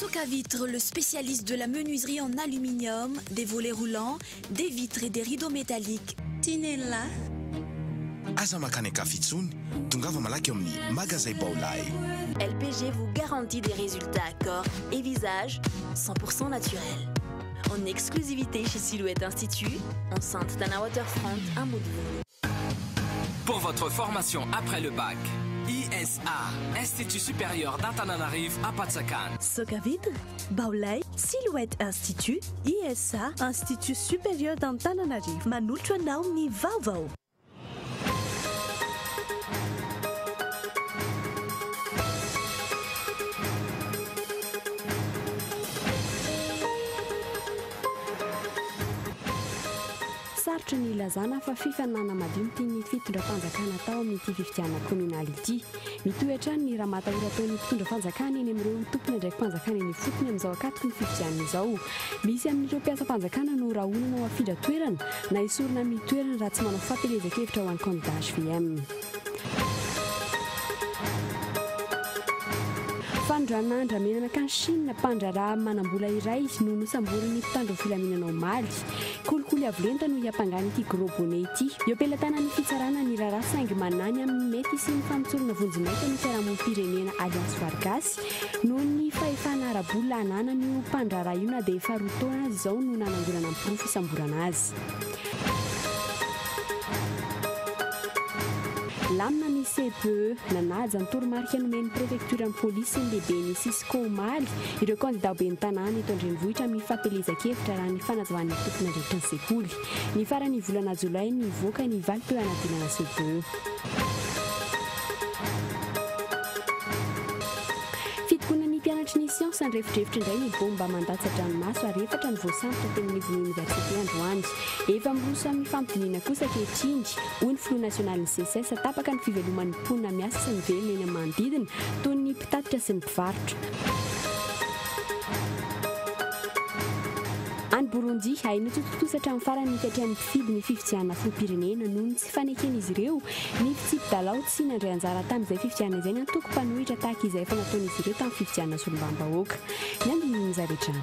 Socavitre, le spécialiste de la menuiserie en aluminium, des volets roulants, des vitres et des rideaux métalliques. Tinella. Aza makany akafitsony, tongava malaky amin'ny magasin Baolay. LPG vous garantit des résultats à corps et visage 100% naturels. En exclusivité chez Silhouette Institut, enceinte Tana Waterfront, un mot de vous. Pour votre formation après le bac, ISA, Institut supérieur d'Antananarivo à Patsakan. Socavitre, Baolay, Silhouette Institut, ISA, Institut supérieur d'Antananarivo. Manolotra anao ny vaovao. Sarotra ny ilazana fa fifanana madio ny fitondram-panjakana tao amin'ity fifidianana kominaly ity. Mitoetra ny Ramatahora ataony mpitondra fanjakana eny amin'ireo tompony ndraiky fanjakana eny fotony amin'izao akatoko ny fifidianana izao. Misy amin'ireo mpiasa fanjakana no rahonana ho afindra toerana na isorina amin'ny toerana raha tsy manao fampelezan-kevitra ho an'ny candidat HVM. Fandrana andramena kan Chine pandrara manambola iray no nosamboriny mpitandro filaminana omaly. Kolikoly avolenta no hiapangany ity gros bonnet ity. Eo pelatana ny fitsarana ny rara saingy manany amin'ny mety sy ny famitsorona vonjinaika ny fiarahamonim-pirenena Alliance Vargasy noho ny fahefana arabola ananany io pandrara io na dia efa roa taona azy izao no nanangolana amin'ny pirofo isamborana azy. Lamina ny CPE nanaja ny toromarika nomen'ny préfecture ny polisy ny lehibe ny Cisco Omaly ireo candidat be ny tanàna eto andrenivohitra amin'ny fampelezan-kevitra raha ny fanazavahan'ny tompona andraikitra ny sekoly. Ny farany volana Jolay nivoaka ny valopeo anadinana CPE. Mpianatry ny siansa ny refitrevitra indray ny bomba mandatsa-dranomaso ary efatra ny voasambotra teny anivon'ny université Androany. Efa miroso amin'ny fampidiniana kosa ankehitriny hoy ny Front National ny CSS tapaka ny fiveloman'ny mponina miasa sy ny velona eny amin'ny manodidina toy ny mpitatitra sy ny mpivarotra. Any Burundi hainy tsototosatra amin'ny farany fiatrian'ny mpifidy ny fifidianana filoham-pirenena noho ny tsy faneken'izy ireo ny fitsipy-dalao sy nandray anjara tamin'izay fifidianana izay ny antoko-mpanohitra tahaka izay efa nataon'izy ireo tamin'ny fifidianana solombavam-bahoaka. Ny andininy zaretrany.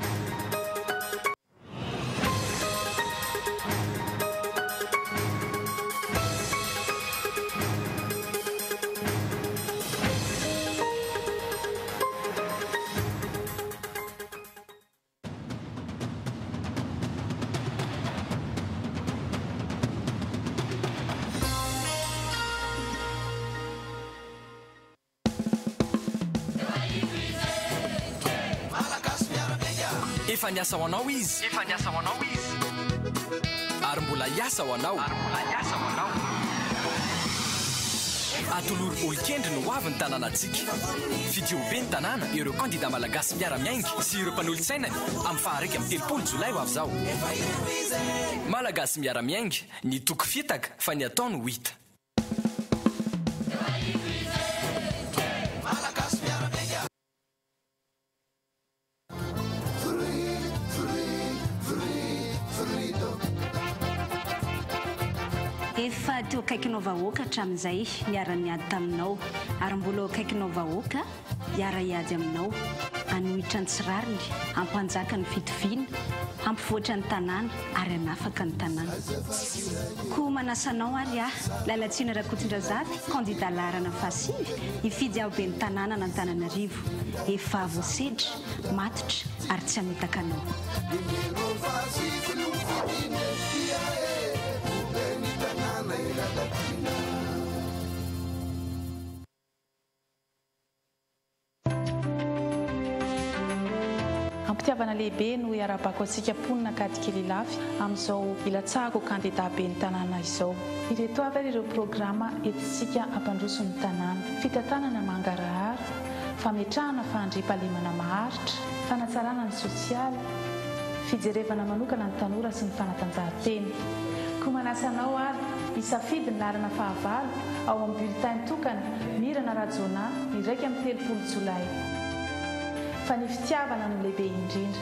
Efa niasa ho anao izy. Ary mbola hiasa ho anao. Atolory olokendry no avy ny tanànantsika. Fidiobe ny tanàna ireo candidat malagasy miara-miaingy sy ireo mpanolotsainany amin'ny faharaiky amin'ny 30 Jolay ho avy zao. Malagasy miara-miaingy ny toko fitaka fa ny atao no hita. Efa teo akaikinao vahoaka hatramin'izay miara-miady taminao ary mbola akaikinao vahoaka hiara-hiady aminao anohitra ny tsirariny ampanjaka ny fitoviana ampivoatra ny tanàna ary anafaka ny tanàna koa manasanao ary lalatsiana Rakotondrazafy candidat laharana fasivy hifidy ao be ny tanàna na Antananarivo efa voasedra matotra ary tsy hamitaka anao. Ampitiavana lehibe no iarabako antsika mponina kadikely lafy amin'izao ilatsahako candidat be ny tanàna izao. Ireto avy ireo programa entintsika ampandroso ny tanàna: fitantanana mangarahara, fametrahana fahandriam-pahalemana maharitra, fanatsarana ny sosialy, fijerevana manokana ny tanora sy ny fanatanjahantena. Koa manasanao ary hisafidy ny lalana fahavalo ao amin'ny bulletin tokana Mirana Rajona ny 30 Jolay. Fa ny fitiavana no lehibe indrindra.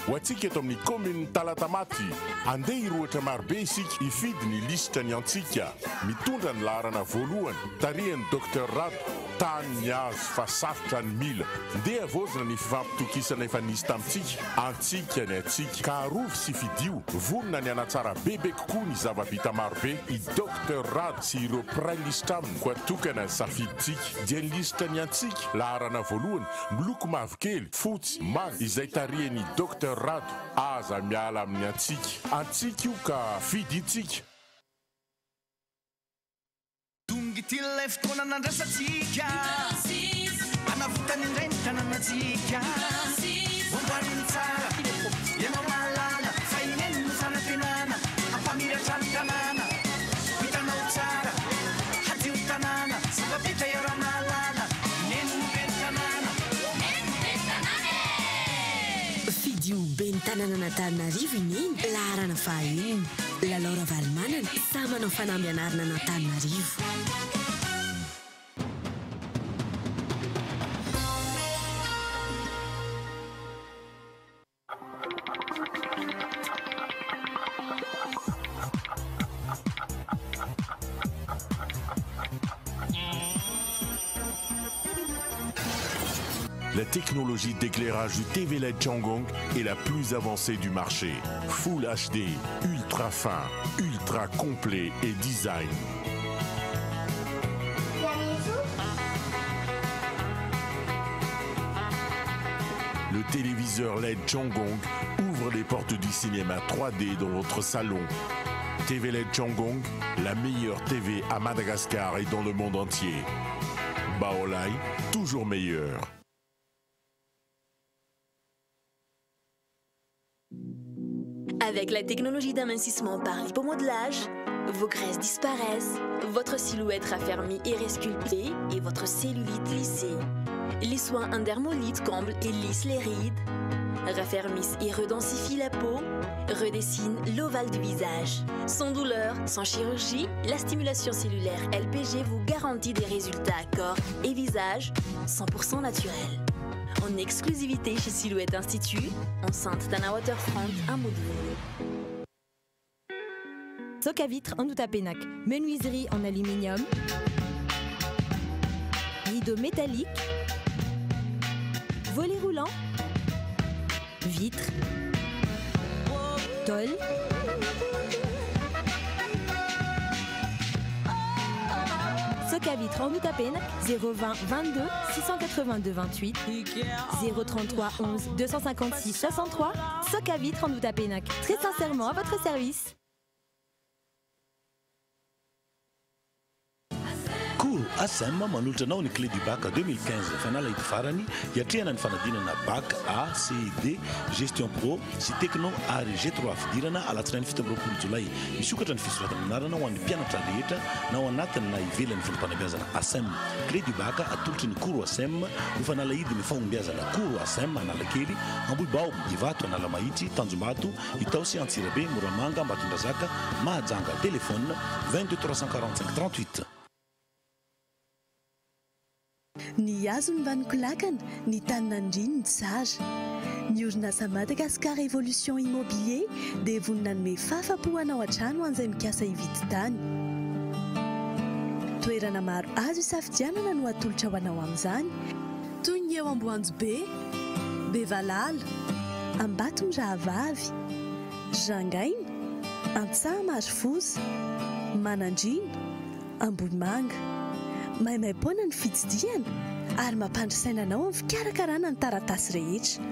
Ho antsika eto amin'ny commune Talatamaty andeha hirohatra marobe isika hifidy ny lisitra ny antsika mitondra ny laharana voalohany tarihan'ny Dr Rado tany azo fa sarotra ny mila ndeha avozina ny fifampitokisana efa nisy tamintsika antsika ny atsika ka arovy sy fidio vonona ny anatsara bebe kokoa ny zava-bita marobe i Dr Rad sy ireo prailista aminy koa tokana ny safiditsika dia ny lisitra ny antsika laharana voalohany miloko mavokely fotsy manga izay tarihany Dr Rad aza miala amin'ny antsika io ka fiditsika Tillai fotoana nandrasatsika anavotany indray ny tanànatsika ombariny tsara ianao mahalala fa ineny no fanantenana ampamiratra ny tanàna hitanao tsara hadio tanàna zava-bitra iara mahalala ineny no be ny tanàna fidio be ny tanàna n'Antananarivo ineny laharana fahaeniny Lalora Valmanana samy manao fanambianarana n'Antananarivo. La technologie d'éclairage du TV LED Changong est la plus avancée du marché. Full HD, ultra fin, ultra complet et design. Le téléviseur LED Changong ouvre les portes du cinéma 3D dans votre salon. TV LED Changong, la meilleure TV à Madagascar et dans le monde entier. Baolai, toujours meilleur. Avec la technologie d'amincissement par l'hypomodelage, vos graisses disparaissent, votre silhouette raffermie et resculptée et votre cellulite lissée. Les soins Undermolite comblent et lissent les rides, raffermissent et redensifient la peau, redessinent l'ovale du visage. Sans douleur, sans chirurgie, la stimulation cellulaire LPG vous garantit des résultats à corps et visage 100% naturels. En exclusivité chez Silhouette Institut, enceinte Tana Waterfront, un mot de Soc à vitre en Outapenac, menuiserie en aluminium, rideaux métalliques, volets roulants, vitres, tôle, Soc à vitre en Outapenac, 020 22 682 28, 033 11 256 63, Soc à vitre en Outapenac. Très sincèrement à votre service. Koro ASEM manolotra ny clé du bac 2015 fanala ito farany hiatrehana ny fanadinana bac A, C, D, gestion pro sy techno ary G3 fidirana alatsinainy 17 jolay. Misokatra ny fisoratana anarana ho an'ny mpianatra rehetra na ao anatiny na ivelan'ny fandom-panabeazana ASEM. Clé du bac atolotry ny Koro ASEM no fanalahidy ny fagnombiazana Koro ASEM Analakely, Ambohibao, Ivato, Analamahitry, Tanjombato, Itaosy, Antsirabe, Moramanga, Ambatondrazaka, Mahajanga. Téléphone 22 345 38. Ny hazo ny vanon-kolakana, ny taninandriny ny tsara. Ny orinasa Madagascar Évolution Immobilier dia vonona nome fahafa-po anao an-trano an'izay mikasa hividy tany. Toerana maro azo isafidianana no atolotra ho anao amin'izany, toy ny eo Amboanjobe, Bevalala, Ambatondrahavavy, Jangaina, Antsahamarifosy, Manandrina, Ambohimanga. Maimaimpona ny fitsidiana ary mampandrisaina anao amin'ny fikarakarana ny taratasy rehetra.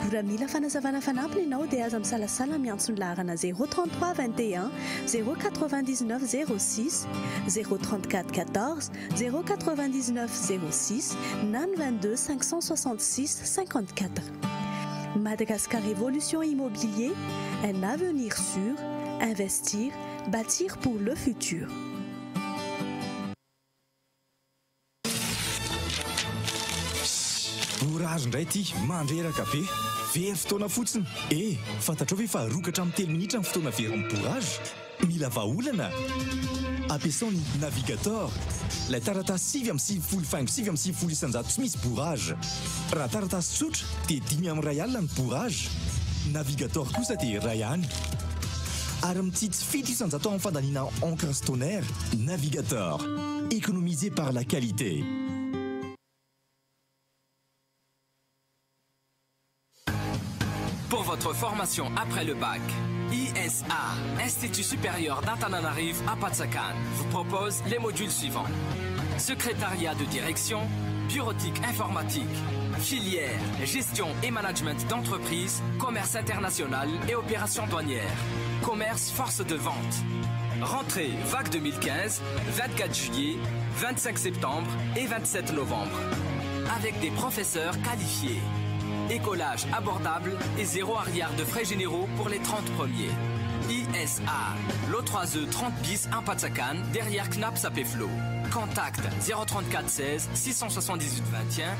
Gora mila fanazavana fanampiny ianao dia aza misalasala miantso ny laharana 033 21 099 06 034 14 099 06 na 22 566 54. Madagascar Évolution Immobilier, un avenir sûr, investir, bâtir pour le futur. Bourrage ndray ty mandreraka be very fotoana fotsiny fantatrao ve fa rokatra amin'ny 3 minitra ny fotoana very amin'ny bourrage mila vahaolana ampiasao ny navigateur la taratasy 7 isanjato tsy misy bourrage raha taratasy tsotra dia 5 alina ny bourrage navigateur kosa dia ray ihany ary mitsitsy 7 isanjato amin'ny fandaniana encre stonaire navigateur économisé par la qualité. votre formation après le bac. ISA, Institut supérieur d'Antananarivo à Patsakan, vous propose les modules suivants. Secrétariat de direction, bureautique informatique, filière, gestion et management d'entreprise, commerce international et opérations douanières, commerce force de vente. Rentrée vague 2015, 24 juillet, 25 septembre et 27 novembre. Avec des professeurs qualifiés. Écolage abordable et 0 arrière de frais généraux pour les 30 premiers. ISA, l'O3E 30 bis à Patsakan, derrière Knapp Sapeflo. Contact 034 16 678 21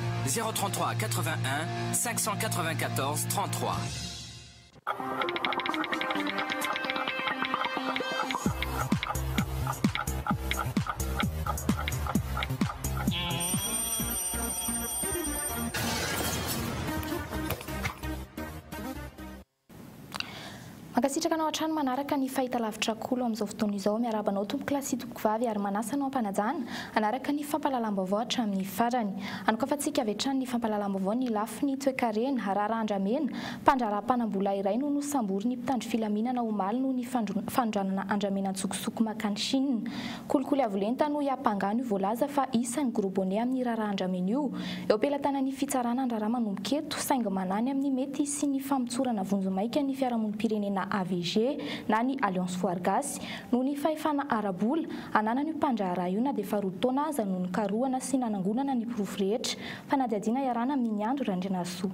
033 81 594 33. Mankasitraka anao hatrany manaraka ny fahitalavitra kolo amin'izao fotoana izao miarabanao tompo-kilasy tompo-vavy ary manasa anao ampanajana anaraka ny fampalalam-baovao hatramin'ny farany. Anokafantsika avy hatrany ny fampalalam-baovao ny lafiny toe-karena Rarandramena mpandrarapanam-bola iray no nosambory ny mpitandro filaminana omaly no ny fandranana Andramenantsokosoko makany Chine. Kolikoly avolenta no iapangano io voalaza fa isan'ny grobone amin'ny Rarandramena io. Eo ampelantanan'ny fitsarana andrara manomboka eto saingy manany amin'ny mety sy ny famotsorana vonjomaika ny fiarahamonimpirenena AVG na ny Alliance Foargasy no ny fahefana arabola ananany mpandraharaha io na dia faharoa taona aza no nikarohana sy nanangonana ny pirofo rehetra fanadihadiana iarana amin'ny andro Randrianasoa.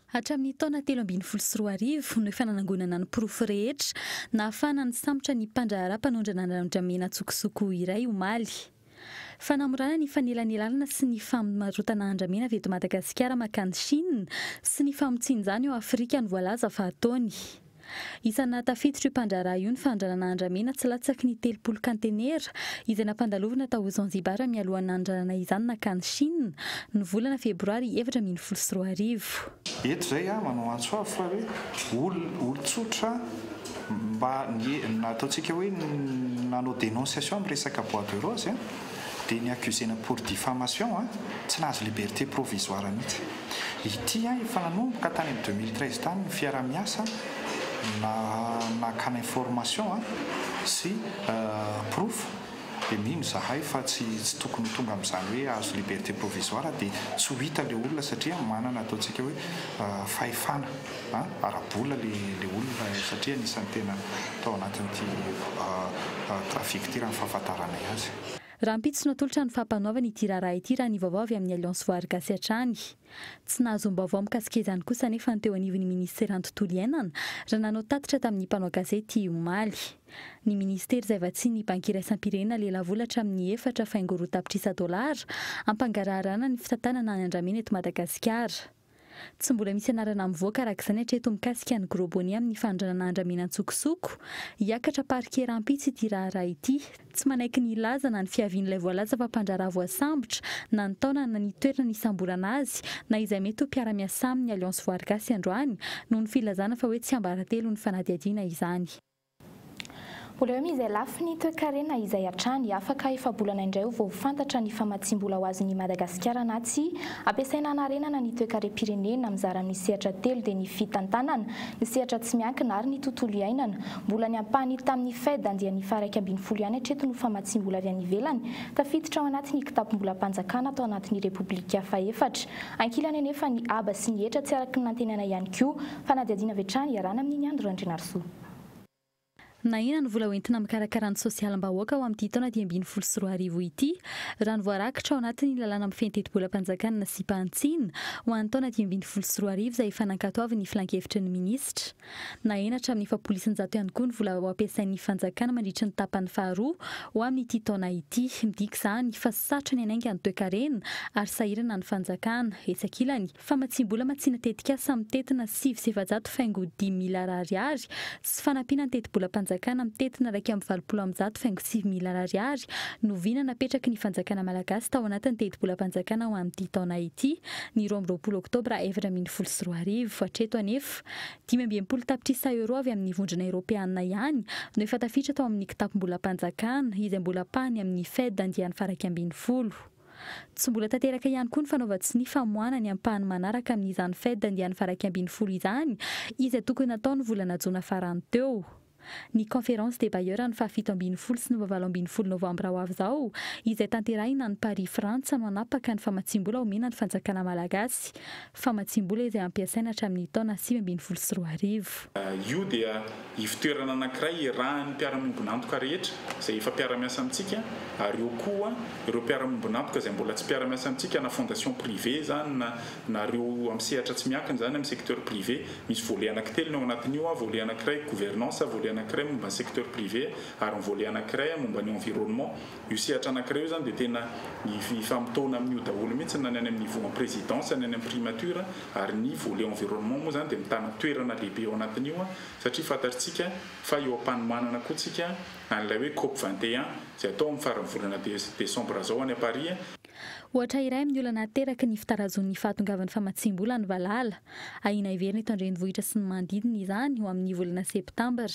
Hatramin'ny taona 2024 no fananangonana ny pirofo rehetra na ahafahana ny samotra ny mpandraharaha mpanondrana Andramenantsokosoko iray omaly. Fanamorana ny fanelanelalana sy ny famarotana Andramena avy eto Madagasikara makany Chine sy ny famotsinjany eo Afrika ny voalaza fa ataony. Isana tafiditra io mpandraharaha io ny fandranana Andramena tsy latsaky ny 30 kantenera izay nampandalovana tao Zanzibar mialohan'ny andranana izany nakany Chine ny volana febroary 2024. Eto zay manao antsoa fa hoe olon-tsotra mba nataontsika hoe nanao dénonciation amin'ny resaka bois de rose dia ny accusena pour diffamation tsy nahazo liberté provisoire mihitsy. Ity efa nanomboka tany amin'ny 2013 tany ny fiara-miasa nakana information sy proof dia mino zahay fa tsy tokony tonga amin'izany hoe azo liberté provisoire dia tsy ho hita le olona satria manana ataontsika hoe fahefana arabola le olona satria anisan'ny tena tao anatin'ity trafic ty raha ny fahafantaranay azy. Raha mpitsona tolotra ny fampanaovana ity raharaha ity raha ny vaovao avy amin'ny Alliance Foargasy hatrany. Tsy nahazo vaovao mikasika izany kosa nefa ny teo anivon'ny ministera an-tontolo iainana raha nanao tatitra tamin'ny mpanao gazety omaly. Ny ministera izay vatsy ny banky iraisam-pirenena lela volatra amin'ny 4 faingo roa tapitrisa $, ampangaraharaana ny fitantanana any Andramena eto Madagasikara. Tsy mbola misy anarana mivoaka arak'izany hatreto mikasika ny grobone amin'ny fandranana Andramenantsokosoko hiakatra parke rampitsy ity raharaha ity tsy manaiky ny laza na ny fiavian'ilay voalaza fa mpandraharaha voasambotra na ny taona na ny toerana nisamborana azy na izay mety ho mpiara-miasa amin'ny Alliance Foargasy androany noho ny filazana fa hoe tsy ambaratelo ny fanadihadiana izany. Mbola eo izay lafiny toe-karena izay hatrany afaka efa-bolana indray ho fantatra ny famatsim-bola ho azon'ny Madagasikara na tsy ampiasaina hanarenana ny toe-karem-pirenena mizara amin'ny sehatra telo dia ny fitantanana, ny sehatra tsy miankina ary ny tontolo iainana. Mbola ny ampahany tamin'ny Fed andian'ny faraiky 12 ihany hatreto no famatsim-bola avy any ivelany tafiditra ao anatin'ny kitapo-mbola-panjakana atao anatin'ny Repoblika faefatra. Ankilany anefa ny aba sy ny hetra tsy araky ny nantenana ihany koa fanadihadiana avy hatrany iarana amin'ny andro Randrianasoa. Na ina ny vola hoentina mikarakara ny sosialim-bahoaka ao amin'ity taona 2024 ity raha ny voarakitra ao anatin'ny lalàna amin'ny fiantetim-bola-panjakana sy Pantsina ho an'ny taona 2024 izay efa nankatoavy ny filan-kevitry ny minisitra. Na enatra amin'ny fapolisin-jato ihany koa ny vola ho ampiasain'ny fanjakana mandritra ny tapany faharoa ho amin'ity taona ity. Midika izany fa sarotra ny anainga ny toe-karena ary sahirana ny fanjakana. Etsakilany famatsim-bola matsina tetika samy tetina 7,700 faingo 10,000 ariary sy fanampiana ny tetim-bola-panjakana mitetina 1,700 faingo 7,000 ariary novina napetraky ny fanjakana malagasy tao anatin'ny tetim-bola-panjakana ho amin'ity taona ity ny 20 oktobra 2024 hatreto anefa 520 tapitrisa euro avy amin'ny vondrona Europeana ihany no efa tafiditra tao amin'ny kitapo-mbola-panjakana izay mbola pahany amin'ny Fed andian'ny faraiky 12. Tsy mbola tanteraka ihany koa ny fanaova-tsy ny famoana ny ampahany manaraka amin'izany fête andiany faraky ambin'ny folo izany izay tokony natao ny volana jona farany teo. Ny conférence des bailleurs ny fahafito ambin'ny folo sy ny vavalo ambin'ny folo novambra ho avy izao izay tanterahina ny Paris Frantsa no hanapaka ny famatsim-bola omena ny fanjakana malagasy, famatsim-bola izay ampiasaina hatramin'ny taona 2024. Io dia ivitoerana anankiray rahan'ny mpiara-miombonantoka rehetra izay efa mpiara-miasa amintsika, ary eo koa ireo mpiara-miombonantoka izay mbola tsy mpiara-miasa amintsika na fondation privé zany na ireo amin'ny sehatra tsy miankina zany amin'ny secteur privé, misy volet anankitelo ao anatin'io, volet anankiray gouvernance, volet anankiray momba ny secteur privé ary ny volet anankiray momba ny environnement. Io sehatra anankiray io zany dia tena ifamitona amin'io daholo mihitsy na ny any amin'ny niveau en présidence, ny any amin'ny primature, ary ny volet environnement moa zany dia mitana toerana lehibe ao anatin'io satria fantatsika fa eo am-panomanana koa tsika an'ilay hoe COP 21 izay atao amin'ny faran'ny volana décembre zao any à Paris. Ohatra iray amin'ny olana teraka ny fitarazon'ny fahatongavan'ny famatsim-bola ny Valala. Ahina iverina eto an-drenivohitra sy ny manodidina izany ho amin'ny volana septambra.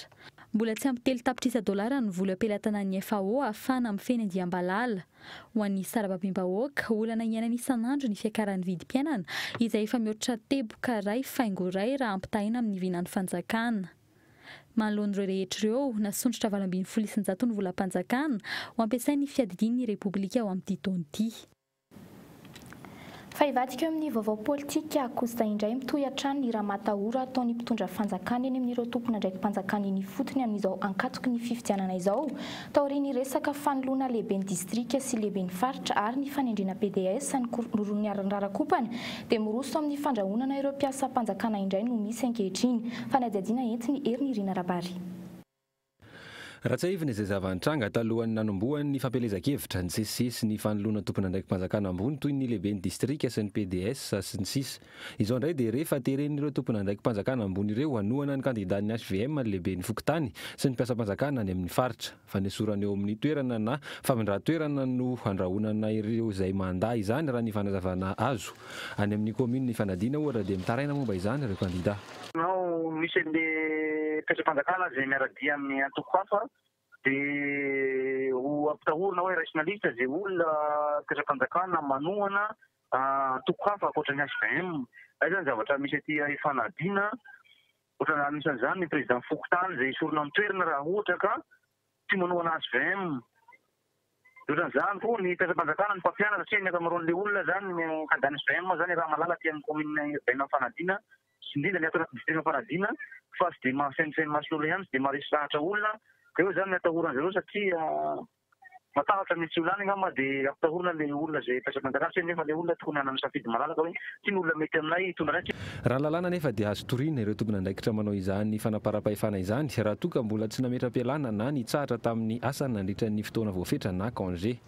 Mbola tsy ampy telo tapitrisa dolara ny vola ampelantanan'ny FAO ahafahana mifeny andiam-balala. Ho an'ny sarababim-bahoaka, olana iainana isan'andro ny fiakaran'ny vidim-piainana izay efa mihoatra teboka ray faingo ray raha ampitahina amin'ny vinan'ny fanjakana. Manoloan'ireo rehetra ireo, nasondrotra 20 ny vola mpanjakana ho ampiasain'ny fiadidian'ny Repoblika ao amin'ity taona ity. Fa ivadika amin'ny vaovao politika kosta indray mitohy hatrany ny raha matahora ataon'ny mpitondra fanjakana eny amin'ireo tompona ndraiky mpanjakana iny fotony amin'izao ankatoky ny fifidianana izao. Taoriany resaka fanoloana lehiben'ny distrika sy lehiben'ny faritra ary ny fanendrena PDS ny rarakopany dia miroso amin'ny fandrahonana ireo mpiasa mpanjakana indray no misy ankehitriny. Fanadiadiana entiny Eriny Irina Rabary. Raha tsy ivina izay zava-nitranga talohan'ny nanombohan'ny fampelezan-kevitra ny CCS ny fanoloana tompona ndraiky mpanjakana ambony toy ny lehiben'ny distrika sy ny PDS sy ny sisa. Izao indray dia rehefa teren'ireo tompona ndraiky mpanjakana ambony ireo hanohana ny kandidan'ny HVM ny lehiben'ny fokotany sy ny mpiasa mpanjakana any amin'ny faritra. Fanesorana eo amin'ny toerana na famindra-toerana no handrahonana ireo izay mandahy izany raha ny fanazavana azo. Any amin'ny komune ny fanadina ohatra dia mitaraina momba izany ireo kandida. Misy le mpiasa-mpanjakana izay miaradia amin'ny antoko hafa dia ho ampitahorina hoe rationaliste izay olona mpiasa-mpanjakana manohana antoko hafa ankoatra ny HVM. Izany zavatra misy aty fanadina, ohatra anisan'izany ny président Fokotany izay esorina amin'ny toerana raha ohatra ka tsy manohana HVM. Ohatran'izany koa ny mpiasa-mpanjakana ny mpampianatra satria ny ankamaroan'ilay olona zany ny kandidany HVM zany raha malala ty amin'ny komine urbaine fanadina. Indrindra ny ato anaty distrika fanadina fa tsy dia mahafeniseny mason'olona ihany, tsy dia maharesy sahatra olona. Ka eo zany ny atahorana zareo satria matahatra ny tsy olana angamba dia ampitahorana ilay olona izay mpiasa-mpanjakana satria nefa ilay olona tokony hanana safidy malalaka hoe ty ny olona mety aminay hitondra anay. Raha lalàna nefa dia azo toriana ireo tompona andraikitra manao izany fanaparam-pahefana izany raha toa ka mbola tsy nametra-pialana na nitsahatra tamin'ny asany nandritra ny fotoana voafetra na congé.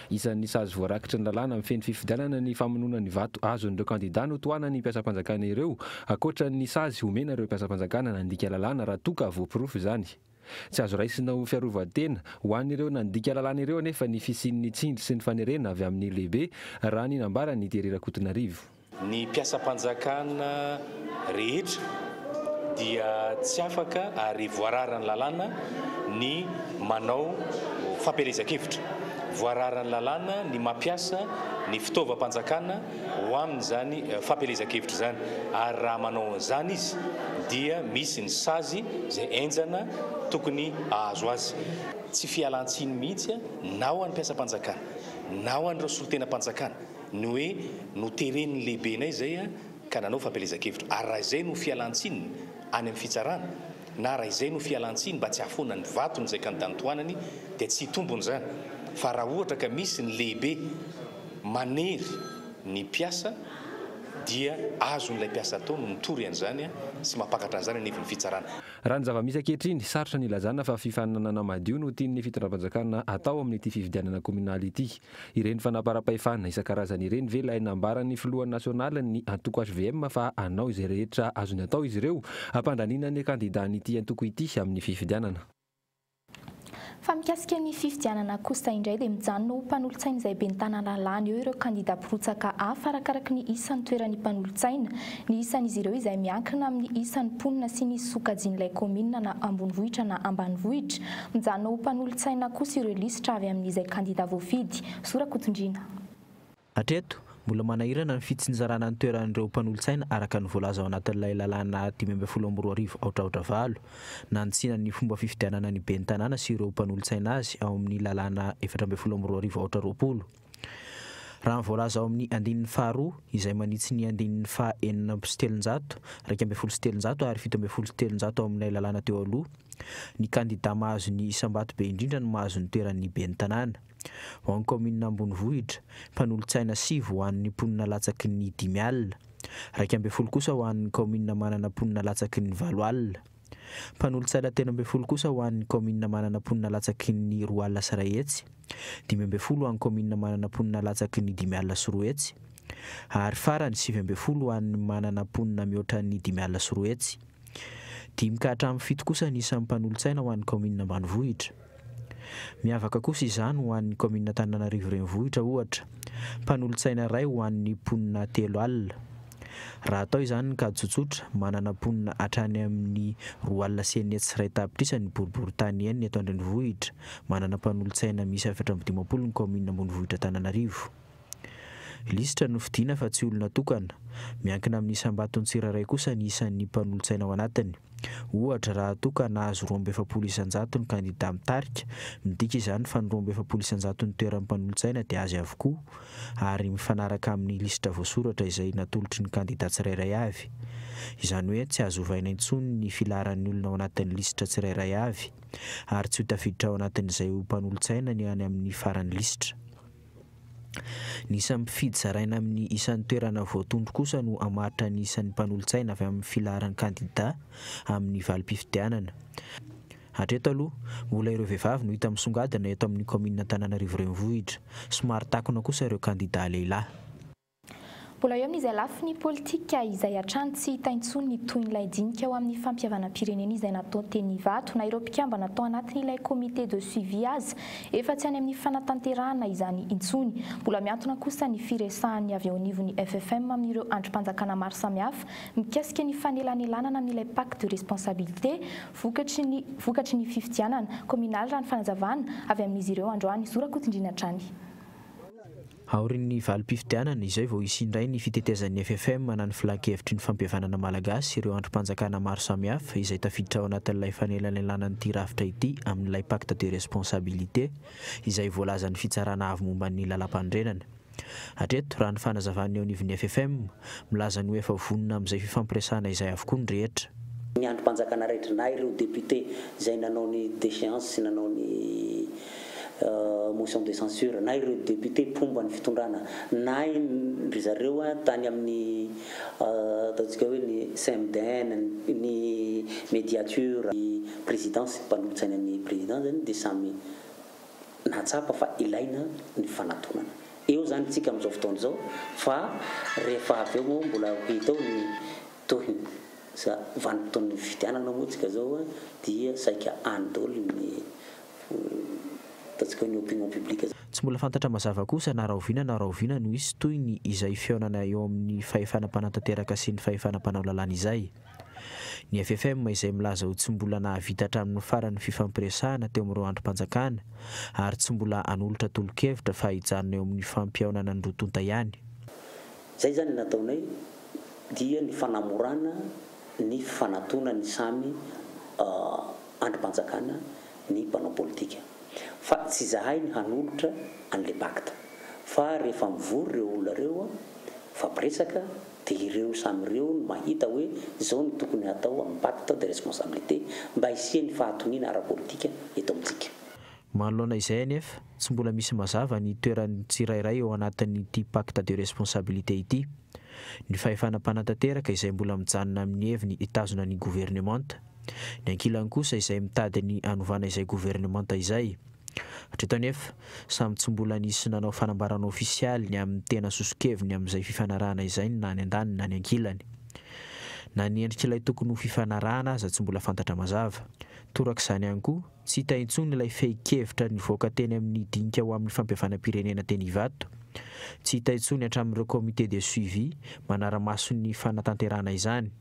Isan'ny sazy voarakitra ny lalàna amin'ny feny fifidianana ny famonoana ny vato azon'ireo kandida no toana ny mpiasa-mpanjakana ireo ankoatra ny sazy omena ireo mpiasa-mpanjakana nandika lalàna raha toa ka voapirofo izany. Tsy azo raisina ho fiarovan-tena ho an'ireo nandika lalàna ireo nefa ny fisian'ny tsindry sy ny fanerena avy amin'ny lehibe raha ny nambara ny Thierry Rakotonarivo. Ny mpiasa-mpanjakana rehetra dia tsy afaka ary voararany lalàna ny manao fampelezan-kevitra. Voararany lalàna ny mampiasa ny fitaovam-panjakana ho amin'izany fampelezan-kevitra zany. Ary raha manao izany izy dia misy ny sazy izay enjana tokony ahazo azy. Tsy fialan-tsiny mihitsy na ho an'ny mpiasa-mpanjakana na ho an'ireo solon-tena-mpanjakana ny hoe no teren'ny lehibenay izay ka nanao fampelezan-kevitra. Ary raha izay no fialan-tsiny any amin'ny fitsarana na raha izay no fialan-tsiny mba tsy hahafoana ny vatony izay kandidany toanany dia tsy tombony zany. Fa raha ohatra ka misy ny lehibe manery ny mpiasa dia azon'ilay mpiasa atao no mitory an'izany sy mampakatra an'izany aneviny fitsarana. Raha ny zava-misy ankehitriny sarotra ny ilazana fa fifaninana madio no tian'ny fitondram-panjakana atao amin'ity fifidianana kominaly ity. Ireny fanaparam-pahefana isan-karazany ireny ve ilay nambaran'ny filohan'ny nasionaly ny antoko HVM fa anao izay rehetra azony atao izy ireo hampandaniana ny kandidany ity antoko ity amin'ny fifidianana. Fa mikasika ny fifidianana kosta indray dia mijanona ho mpanolotsaina izay ben'ny tanàna lalàna eo ireo kandida mpirotsaka hafa arakaraka ny isan'ny toeran'ny mpanolotsaina. Ny isan'izy ireo izay miankina amin'ny isan'ny mponina sy ny sokajian'ilay komina na ambonivohitra na ambanivohitra. Mijanona ho mpanolotsaina kosa ireo lisitra avy amin'izay kandida voafidy. Sora Kotondrina. Hatreto mbola manahirana ny fitsinjarana ny toeran'ireo mpanolotsaina araka ny voalaza ao anatin'ilay lalàna 5 aotraotra valo nantsina ny fomba fifidianana ny ben'ny tanàna sy ireo mpanolotsaina azy ao amin'ny lalàna 14 aotra roapolo. Raha ny voalaza ao amin'ny andinin'ny faharoa izay manitsy ny andinin'ny faha 407 207 ary 707 ao amin'ilay lalàna teo aloha, ny kandida mahazo ny isam-bato be indrindra no mahazo ny toeran'ny ben'ny tanàna. Ho an'ny commune Ambonivohitra, mpanolotsaina 9 ho an'ny mponina latsaky ny 5 alina, 12 kosa ho an'ny commune manana mponina latsaky ny 4 alina. Mpanolotsaina 13 kosa ho an'ny commune manana mponina latsaky ny 2 alina sy 1 hetsy, 15 ho an'ny commune manana mponina latsaky ny 5 alina sy 2 hetsy, ary farany 17 ho an'ny manana mponina mihoatra ny 5 alina sy 2 hetsy. 5 ka hatramin'ny 7 kosa ny isan'ny mpanolotsaina ho an'ny commune Ambanivohitra. Miavaka kosa izany ho an'ny commune Antananarivo renivohitra ohatra, mpanolotsaina 2 ho an'ny mponina 3 alina. Raha atao izany ka tsotsotra, manana mponina hatrany amin'ny 2 alina sy 1 hetsy sy 1 tapitrisa ny boriboritany enina eto Andrenivohitra, manana mpanolotsaina misy 720 ny commune Ambonivohitra Antananarivo. Lisitra no fidina fa tsy olona tokana, miankina amin'ny isam-batony tsirairay kosa ny isan'ny mpanolotsaina ao anatiny. Ohatra raha toka nahazo 270 ny kandida mitarika, midika izany fa ny 270 ny toeran'ny mpanolotsaina dia azy avokoa, ary mifanaraka amin'ny lisitra voasoratra izay natolotry ny kandida tsirairay avy. Izany hoe tsy azo ovaina intsony ny filaran'ny olona ao anatin'ny lisitra tsirairay avy, ary tsy ho tafiditra ao anatin'izay ho mpanolotsaina ny any amin'ny faran'ny lisitra. Ny isan'ny mpifidy zaraina amin'ny isan'ny toerana voatondro kosa no hamaritra ny isan'ny mpanolotsaina avy amin'ny filaran'ny kandida amin'ny valim-pifidianana. Hatreto aloha, mbola ireo vehivavy no hita misongadina eto amin'ny commune Antananarivo renivohitra, somary takona kosa ireo kandida lehilahy. Mbola eo amin'izay lafiny politika izay hatrany tsy hita intsony ny tohin'ilay dinika eo amin'ny fampihavana-pirenena izay natao teny Ivato na ireo mpikamba natao anatin'ilay comité de suivi azy efa tsy any amin'ny fanatanterahana izany intsony. Mbola miantona kosa ny firesahany avy ao anivon'ny FFM amin'ireo androm-panjakana maro samihafa mikasika ny fanelanelanana amin'ilay pacte de responsabilité vokatry ny fifidianana communal raha ny fanazavana avy amin'izy ireo androany Zorakotondrina Trany. Aorin'ny valim-pifidianana izay vao isindray ny fitetezan'ny FFM manana filan-kevitry ny fampihavanana malagasy ireo androm-panjakana maro samihafa izay tafiditra ao anatin'ilay fanelanelanan'ity rafitra ity amin'ilay pacte de responsabilité izay voalaza ny fitsarana avy momba ny lalam-pandrenana. Hatreto raha ny fanazavan'ny ao anivon'ny FFM milaza ny hoe efa vonona amin'izay fifampiresahana izay avokoa ny rehetra. Ny androm-panjakana rehetra na ireo député izay nanao ny déchéance sy nanao ny motion de censure na ireo député pomba ny fitondrana na ry zareo tany amin'ny ataontsika hoe ny CMDN ny médiature ny présidence mpanolotsaina ny président zany dia samy natsapa fa ilaina ny fanatonana. Eo zany tsika amin'izao fotoana izao fa rehefa avy eo mbola hitao ny tohiny sa vanim-potoan'ny fifidianana moa tsika zao dia saika any daholo ny tsy mbola fantatra mazava kosa na rahoviana no isy toy ny izay fionana eo amin'ny fahefana-panatanteraka sy ny fahefana-panao lalàna izay. Ny FFM izay milaza ho tsy mbola nahavita hatramin'ny farany fifampiresahana teo amin'ireo androm-panjakana ary tsy mbola hanolotra tolo-kevitra fa hijanona eo amin'ny fampiaonana ny rotonta ihany. Zay zany nataonay dia ny fanamorana ny fanatona ny samy androm-panjakana ny mpanao politika. Fa tsy zahay ny hanolotra an'ilay pacte fa rehefa mivory ireo olona reo fampiresaka dia ireo samy ireo no mahita hoe zao ny tokony hatao amin'ny pacte de responsabilité mba hisian'ny fahatoniana ara-politika eto amintsika. Manoloana izay anefa tsy mbola misy mazava ny toeran'ny tsirairay eo anatin'ity pacte de responsabilité ity. Ny fahefana-panatanteraka izay mbola mijanona amin'ny heviny hitazona ny gouvernemanta, ny ankilany kosa izay mitady ny anovana izay gouvernemanta izay. Hatreto anefa samy tsy mbola nisy nanao fanambarana ofisialy ny amin'ny tena sosokeviny amin'izay fifanarahana izay na ny andaniny na ny ankilany. Na ny endrik'ilay tokony ho fifanarahana aza tsy mbola fantatra mazava. Torak'izany ihany koa tsy hita intsony ilay fehi-kevitra nivoaka teny amin'ny dinika ho amin'ny fampihavana-pirenena teny Ivato. Tsy hita intsony hatramin'ireo comité de suivi manara-maso ny fanatanterahana izany.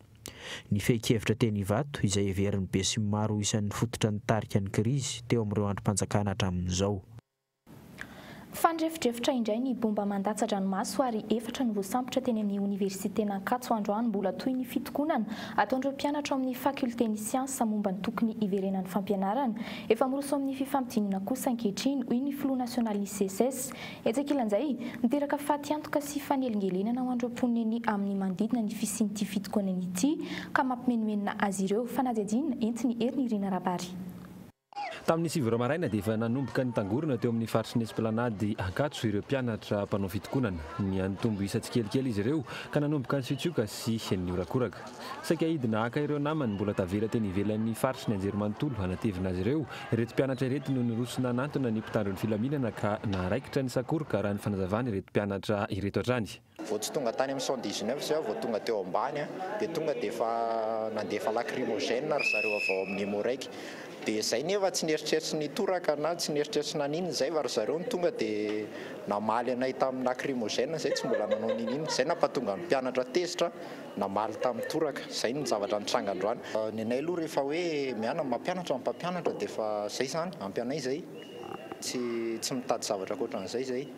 Ny fehi-kevitra teny Ivato izay heveriny be sy maro isan'ny fototra ny tarika ny krizy teo amin'ireo androm-panjakana hatramin'izao. Fandrefidrefitra indray ny bomba mandatsa-dranomaso ary efatra ny voasambotra teny amin'ny oniversitena Ankatso androany mbola toy ny fitokonana ataon'ireo mpianatra amin'ny fakultény siansa momba ny tokony iverenan'ny fampianarana. Efa miroso amin'ny fifampidinina kosa ankehitriny hoy ny filoha nasionaly CSS. Etsekilan'izay miteraka faty antoka sy fanelingelenana ho an'ireo mponiny amin'ny manodidina ny fisian'ity fitokonana ity ka mampimenomenina azy ireo fanadihadina entiny Erny Irina Rabary. Tamin'ny 7 maraina dia efa nanomboka ny tangorona teo amin'ny faritry ny esplanady Ankatso ireo mpianatra mpanao fitokonana. Ny antombo isa tsikelikely izy ireo ka nanomboka ny fitsioka sy ny orakoraka. Saika hidina haka ireo namany mbola tavela teny ivelan'ny faritry ny anjerimanontolo hanatevina azy ireo. Ireto mpianatra ireto no nirosona nantona ny mpitandro ny filaminana ka naraikitra ny sakoroka raha ny fanazavana ireto mpianatra ireto hatrany. Vao tsy tonga tany amin'ny 119 zay vao tonga teo ambany dia tonga dia efa nandefa lacrymogène ry zareo avao amin'ny moraiky. Dia zay nefa tsy nieritreritry ny toraka na tsy nieritreritry naninona zay fa ry zareo ny tonga dia namaly anay tamin'ny lacrymogène zay tsy mbola nanao ninina. Zay nampatonga ny mpianatra tezitra namaly tamin'ny toraka. Zay ny zavatra nitranga androany. Ny anay aloha rehefa hoe miana mampianatra mampampianatra dia efa zay zany ampy anay zay tsy mitady zavatra ankoatran'izay zay.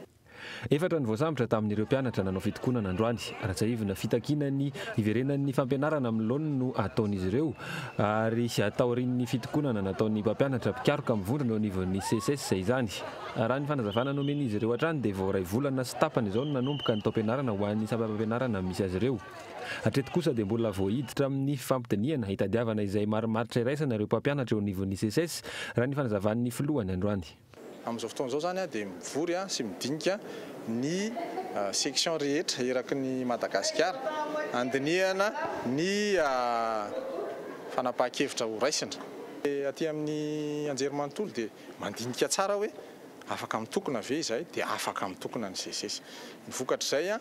Efatra ny voasambotra tamin'ireo mpianatra nanao fitokonana androany. Ratsaivina fitakinany iverenan'ny fampianarana amin'ny laony no ataon'izy ireo ary ataorin'ny fitokonana nataon'ny mpampianatra mpikaroka mivondrona eo anivon'ny CSS zay izany. Raha ny fanazavana nomen'izy ireo hatrany dia vao ray volana sy tapany izao no nanomboka ny taom-pianarana ho an'ny sampam-pianarana misy azy ireo. Hatreto kosa dia mbola voahiditra amin'ny fifampitaniana hitadiavana izay marimaritra iraisana ireo mpampianatra eo anivon'ny CSS raha ny fanazavan'ny filohany androany. Amin'izao fotoana izao zany dia mivory sy midinika ny section rehetra eraky ny Madagasikara andinihana ny fanapahan-kevitra ho raisina. Aty amin'ny anjerimanontolo dia mandinika tsara hoe afaka mitokona ve izay dia afaka mitokona ny CSS. Ny vokatra izay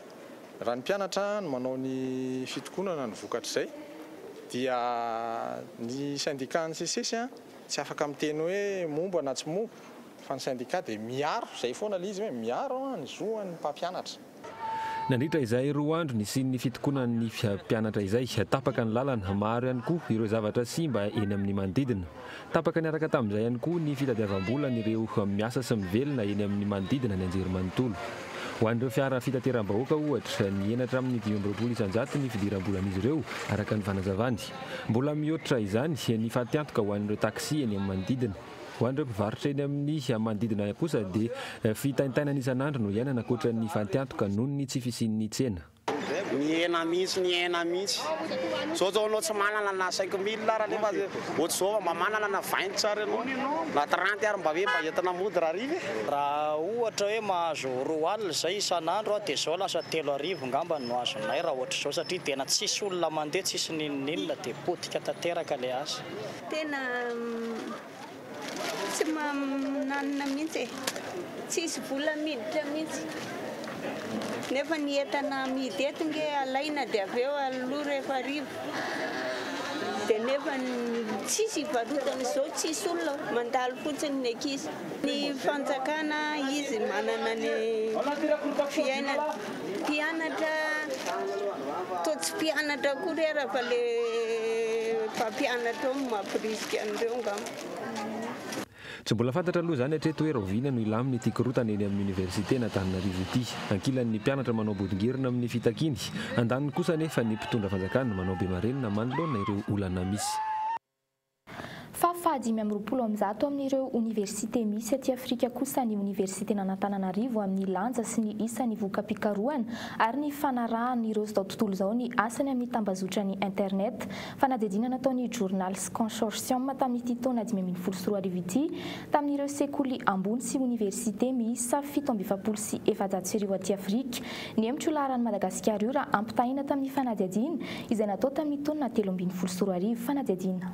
raha ny mpianatra no manao ny fitokonana ny vokatra izay dia ny syndicat ny CSS tsy afaka miteny hoe momba na tsy momba. Fa ny syndicat dia miaro izay foana ilay izy hoe miaro ny zoan'ny mpampianatra. Nandritra izay 2 andro ny sin'ny fitokonan'ny mpianatra izay tapaka ny lalana maro ihany koa ireo zavatra simba eny amin'ny manodidina. Tapaka niaraka tamin'izay ihany koa ny fitadiavam-bolan'ireo miasa sy mivelona eny amin'ny manodidina ny anjerimanontolo. Ho an'ireo fiara fitateram-bahoaka ohatra ny enatra amin'ny 220 isan-jato ny fidiram-bolan'izy ireo araka ny fanazavany. Mbola mihoatra izany ny fatiantoka ho an'ireo taksi eny amin'ny manodidina. Ho an'ireo mpivarotra eny amin'ny manodidina kosa dia fitaintainana isan'andro no iainana ankoatra ny fatiantoka noho ny tsy fisian'ny tsena. Ny hena mihitsy. Zao anao tsy manana na 5 000 raha nefa ohatry zao mba manana na 20 tsara anao na 30 ary mba hoe mba entina mody raha rive. Raha ohatra hoe mahazo 2 alina zay isan'andro dia zao lasa 3 arivo ngamba no azonay raha ohatra zao satria tena tsisy olona mandeha tsisy ninina dia potika tanteraka le asa. Tena tsy mananana mihitsy tsisy vola miditra mihitsy. Nefa ny entana midy eto nge alaina dia avy eo aloha rehefa arivo. Dia nefa tsisy varotana izao tsisy olona mandalo fotsiny ny ankizy. Ny fanjakana izy manana ny fiainana mpianatra toa tsy mpianatra koa rera fa le mpampianatra ao mampirisika an'ireo ngamba. Tsy mbola fantatra aloha zany hatreto hoe Rovina no ilaminy ity korotana eny amin'ny oniversité n'Antananarivo ity. Ankilan'ny mpianatra manao bodingirina amin'ny fitakiny. Andaniny kosa nefa ny mpitondra fanjakana manao bemarenina manoloana ireo olana misy. Fahadimy amby 20 amin'ireo oniversite misy aty Afrika kosa ny oniversité n'Antananarivo amin'ny lanja sy ny isan'ny voka-pikarohana ary ny fanarahan'ireo izao tontolo izao ny asany amin'ny tambazotra ny internet. Fanadihadiana nataon'ny Journals Consortium tamin'ity taona 2024 ity tamin'ireo sekoly ambony sy oniversité miisa 770 sy 700 aty Afrika. Ny emitro laharan'ny Madagasikara io raha ampitahina tamin'ny fanadihadiana izay natao tamin'ny taona 2024 fanadihadiana.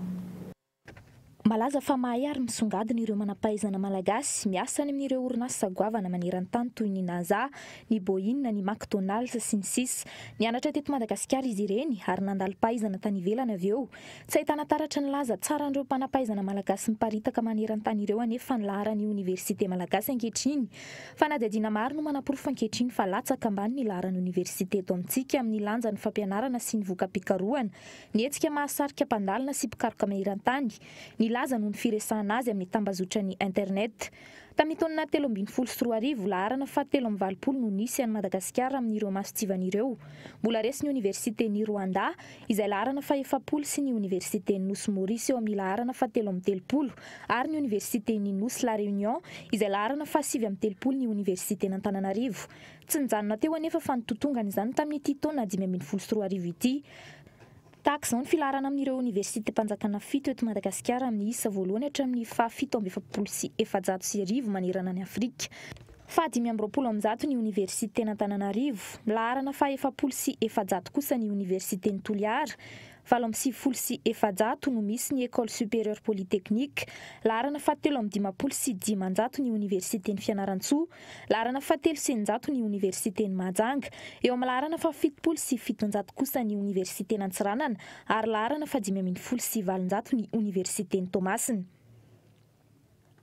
Malaza fa mahay ary misongadina ireo manampahaizana malagasy miasa any amin'ireo orinasa goavana maneran-tany toy ny NASA, ny Boeing, ny McDonald's sy ny sisa. Nianatra teto Madagasikara izy ireny ary nandalo pahaizana tany ivelany avy eo. Tsy ahitana taratra ny laza tsara an'ireo mpanampahaizana malagasy miparitaka maneran-tany ireo anefa ny laharan'ny oniversité malagasy ankehitriny. Fanadihadiana maro no manaporofo ankehitriny fa latsaka ambany ny laharan'ny oniversité eto amintsika amin'ny lanjan'ny fampianarana sy ny voka-pikarohana, ny hetsika mahasarika mpandalina sy mpikaroka maneran-tany. Ny laza noho ny firesahana azy amin'ny tambazotra ny internet. Tamin'ny taona 2013 laharana fahatelo amby valopolo no nisy any Madagasikara amin'ireo masotsivan'ireo. Mbola resy ny Universitén'i Rwanda izay laharana faha-efapolo sy ny Universitén'i Nosy Maurice eo amin'ny laharana fahatelo amby telopolo ary ny Universitén'i Nosy La Réunion izay laharana fahasivy amby telopolo ny Universitén'i Antananarivo. Tsy nijanona teo anefa fa nitotongana izany tamin'ity taona 2013 ity. Tahaka izao ny filaharana amin'ireo Université mpanjakana 7 eto Madagasikara amin'ny isa voalohany hatramin'ny faha-770 manerana ny Afrika. Faha-520 ny Universitén'i Antananarivo, laharana faha-700 kosa ny Universitén'i Toliara. 770 no misy ny École Supérieure Polytechnique, laharana faha-350 ny Universitén'i Fianarantsoa, laharana faha-300 ny Universitén'i Mahajanga, eo amin'ny laharana faha-770 kosa ny Universitén'i Antsiranana ary laharana faha-570 ny Universitén'i Toamasina.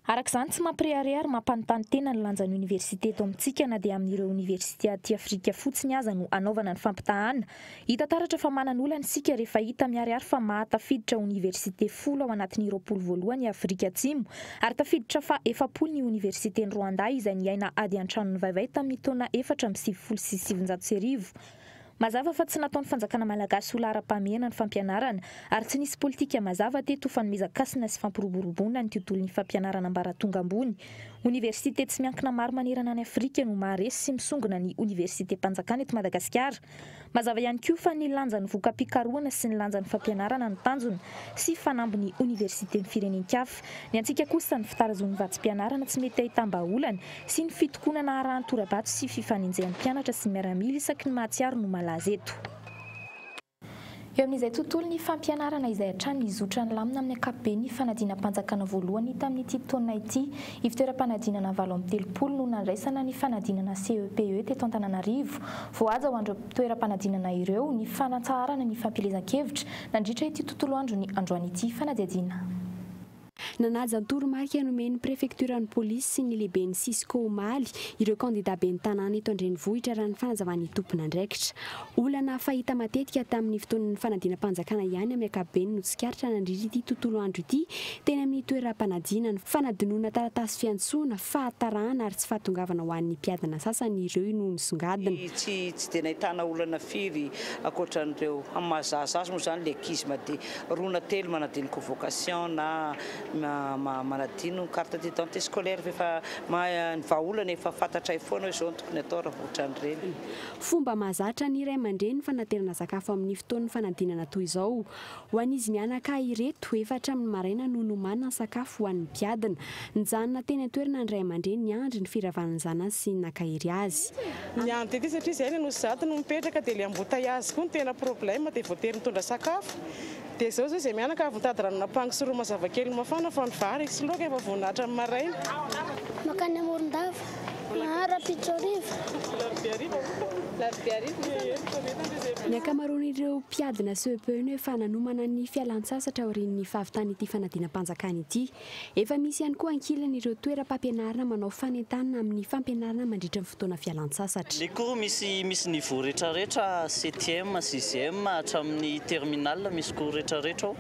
Arak'izany tsy mampirehareha mampanontany tena ny lanjan'ny université eto amintsika na dia amin'ireo université aty Afrika fotsiny aza no anaovana ny fampitahana. Hita taratra fa manan'olana isika rehefa hita miharihary fa mahatafiditra université 10 ao anatin'ny 20 voalohany Afrika Atsimo ary tafiditra fa 70 ny universitén'i Rwanda izay niaina ady an-tranony vaivay tamin'ny taona 477. Mazava fa tsy nataon'ny fanjakana malagasy ho lara-pamehana ny fampianarana ary tsy nisy politika mazava teto fa nomezakasina sy fampiroboroboana ny tontolon'ny fampianarana ambaratonga ambony. Université tsy miankina maro manerana any Afrika no maharesy sy misongona ny Université mpanjakana eto Madagasikara. Mazava ihany koa fa ny lanjan'ny vokam-pikarohana sy ny lanjan'ny fampianarana no tanjona sy fanambiny universitén'ny firenenkafa. Ny antsika kosa ny fitarazon'ny vatsim-pianarana tsy mety ahitam-baolana sy ny fitokonana arahan-torabato sy fifaninjen'ny mpianatra sy miaramila isaky ny mahatsiaro no malaza eto. Eo amin'izay tontolo ny fampianarana izay hatrany nizotra ny lamina amin'ny ankapobeny fanadinam-panjakana voalohany tamin'ity taona ity. Ivitoeram-panadinana 730 no nandraisana ny fanadinana CEPE teto Antananarivo. Voaja ho andro toeram-panadinana ireo ny fanatsarana ny fampielezan-kevitra nandritra ity tontolo andro ny androan'ity fanadihadiana. Nanaja ny toromarika nomen'ny prefekturan'ny polisy sy ny lehiben'ny Cisco Omaly ireo kandida ben'ny tanàna eto Andrenivohitra raha ny fanazavan'ny tompon'andraikitra. Olana fahita matetika tamin'ny fotoanan'ny fanadinam-panjakana ihany amin'ny ankapobeny no tsikaritra nandritra ity tontolo andro ity teny amin'ny toeram-panadinana fanadinoana taratasy fiantsoana fahatarana ary tsy fahatongavana ho an'ny mpiadana sasany ireo no nisongadina. Tsy dia nahitana olana firy ankoatran'ireo amazazazy moa izany le akizma dia rona telo manadino convocation na manadino carte d'identité scolaire efa ny vahaolana efa fantatra foana hoe izao no tokony atao raha ohatran'ireny. Fomba mahazatra ny iray aman-dreny fanaterana sakafo amin'ny fotoan'ny fanadinana toy izao. Ho an'izy mianaka ireto efatra amin'ny maraina no nomanana sakafo ho an'ny mpiadana. Nijanona teny an-toerana ny iray aman-dreny ny andry ny firavan'ny zanany sy nakahiry azy. Ny andro ity satria izay no zato no mipetraka dia ilay ambotaiazy koa no tena problème dia voatery mitondra sakafo. Dia izao izay mianaka avy mitady ranona pango sy roma zavakely mafana fa ny vary sy loaka efa voninahitra amin'ny maraina. Makany Morondava, Maharapitsorivo. Ny ankamaroan'ireo mpiadana CEPE efa nanomana ny fialan-tsasatra aorian'ny fahavitany ity fanadinam-panjakana ity. Efa misy ihany koa ankilan'ireo toeram-pampianarana manao fanentanana amin'ny fampianarana mandritra ny fotoana fialan-tsasatra. Les cours misy niveau rehetrarehetra 7e, 6e hatramin'ny terminal misy cours rehetrarehetra.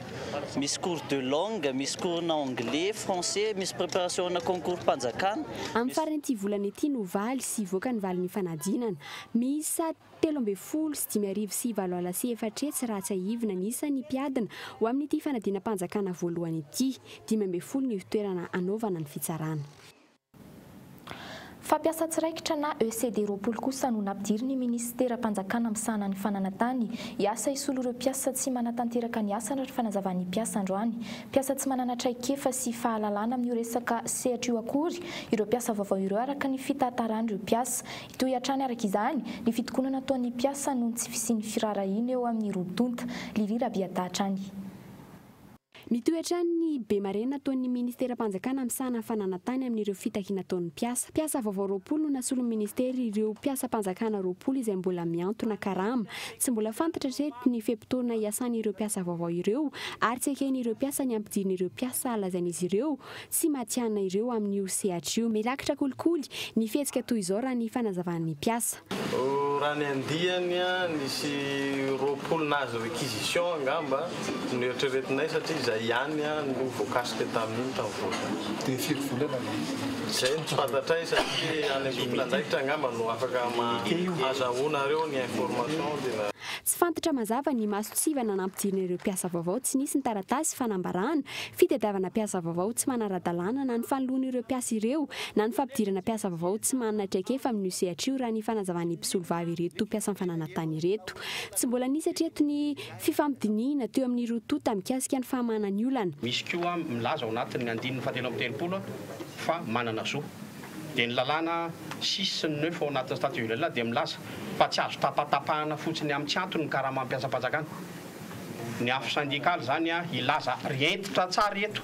Misy cours de langue, misy cours na anglais, français, misy préparation na concours mpanjakana. Amin'ny faran'ity volana ity no valy sy voaka ny valin'ny fanadinana. Misa 3,5 raha tsy ahivina ny isan'ny mpiadana ho amin'ity fanadinam-panjakana voalohany ity 5 ny toerana anaovana ny fitsarana. Fampiasa tsiraikitra na ECD roapolo kosa no nampidiry ny ministera-panjakana misahana ny fananantany hiasa hisolo ireo mpiasa tsy manatanteraka ny asa ny fanazavan'ny mpiasa androany. Mpiasa tsy manana traikefa sy fahalalana amin'ny resaka sehatra io akory ireo mpiasa vaovao ireo araka ny fitatarandreo mpiasa. Ito hiatrany araka izany ny fitokonana ataon'ny mpiasa noho tsy fisian'ny firarahina eo amin'ny rodonta Lirira Biadatrany. Mitoetra ny be marena ataon'ny ministera-panjakana misahana fananantany amin'ireo fitakiana ataon'ny mpiasa. Mpiasa vaovao roapolo no nasolo ny ministera ireo mpiasa-panjakana roapolo izay mbola miantona karama. Tsy mbola fantatra reto ny fepotona iasan'ireo mpiasa vaovao ireo ary tsy eken'ireo mpiasa ny ampidirn'ireo mpiasa lazain'izy ireo sy matiana ireo amin'io sehatra io. Mirakitra kolikoly ny fihetsika toy izao raha ny fanazavan'ny mpiasa. raha ny andiany nisy roapolonazy réquisition angamba no eritreretinay satria zay ihany no voakasika tamin'iny tamin'ny zay tsy fantatray satria any tompon'andraikitra angamba no afaka azahoanareo ny information dia tsy fantatra mazava ny masotsivana nampidirina ireo mpiasa vaovao tsy nisy ny taratasy fanambarana fitadiavana mpiasa vaovao tsy manara-dalàna na ny fanoloana ireo mpiasa ireo na ny fampidirana mpiasa vaovao tsy manana traikefa amin'ny sehatra io raha ny fanazavany mpisolo vavy ireto mpiasa fananantany ireto tsy mbola nisy hatreto ny fifampidinina teo amin'ny rotota mikasika ny fahamana ny olana misy koa milaza ao anatin'ny andininy fahatelo amby telopolo fa manana zo dia ny lalàna 6 sy 9 ao anatin'ny statut lehilahy dia milaza fa tsy azo tapatapahana fotsiny amin'ny tsy antony ny karama mampiasa-panjakana ny afo syndikaly zany ilaza rientitra tsara eto